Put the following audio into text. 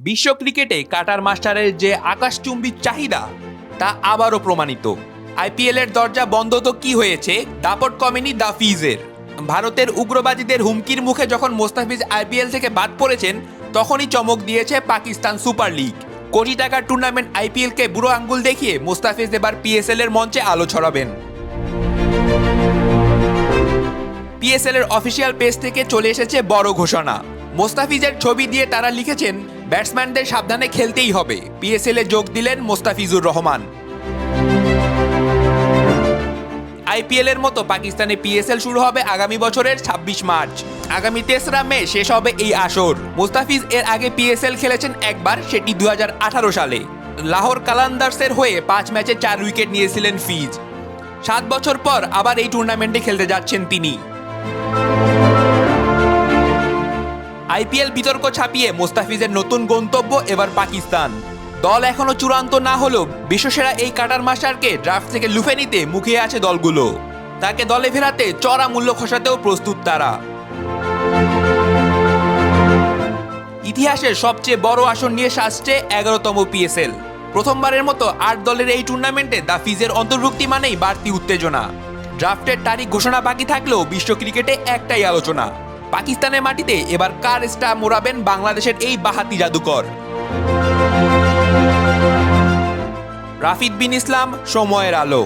বিশ্ব ক্রিকেটে কাটার মাস্টারের যে আকাশচুম্বী চাহিদা তা আবারও প্রমাণিত। আইপিএল এর দরজা বন্ধ তো কি হয়েছে, দাপট কমেনি দা ফিজের। ভারতের উগ্রবাদীদের হুমকির মুখে যখন মোস্তাফিজ আইপিএল থেকে বাদ পড়েছেন, তখনই চমক দিয়েছে পাকিস্তান সুপার লিগ। কোটি টাকার টুর্নামেন্ট আইপিএলকে বুড়ো আঙ্গুল দেখিয়ে মোস্তাফিজ এবার পিএসএল এর মঞ্চে আলো ছড়াবেন। পিএসএল এর অফিসিয়াল পেজ থেকে চলে এসেছে বড় ঘোষণা। মোস্তাফিজের ছবি দিয়ে তারা লিখেছেন, ব্যাটসম্যানদের সাবধানে খেলতেই হবে, পিএসএল এ যোগ দিলেন মোস্তাফিজুর রহমান। আইপিএল এর মতো পাকিস্তানে পিএসএল শুরু হবে আগামী বছরের ২৬ মার্চ। আগামী ৩রা মে শেষ হবে এই আসর। মোস্তাফিজ এর আগে পিএসএল খেলেছেন একবার, সেটি ২০১৮ সালে। লাহোর কালান্দার্সের হয়ে ৫ ম্যাচে ৪ উইকেট নিয়েছিলেন ফিজ। ৭ বছর পর আবার এই টুর্নামেন্টে খেলতে যাচ্ছেন তিনি। আইপিএল বিতর্ক ছাপিয়ে মোস্তাফিজের নতুন গন্তব্য এবার পাকিস্তান। দল এখনো চূড়ান্ত না হলেও বিশ্বসেরা এই কাটার মাস্টারকে ড্রাফট থেকে লুফে নিতে মুখিয়ে আছে দলগুলো। তাকে দলে ফেরাতে চড়া মূল্য খসাতেও প্রস্তুত তারা। ইতিহাসের সবচেয়ে বড় আসন নিয়ে সাজছে ১১তম পিএসএল। প্রথমবারের মতো ৮ দলের এই টুর্নামেন্টে দা ফিজের অন্তর্ভুক্তি মানেই বাড়তি উত্তেজনা। ড্রাফটের তারিখ ঘোষণা বাকি থাকলেও বিশ্ব ক্রিকেটে একটাই আলোচনা, পাকিস্তানের মাটিতে এবার কার স্টার মোড়াবেন বাংলাদেশের এই বাহাতি জাদুকর। রাফিদ বিন ইসলাম, সময়ের আলো।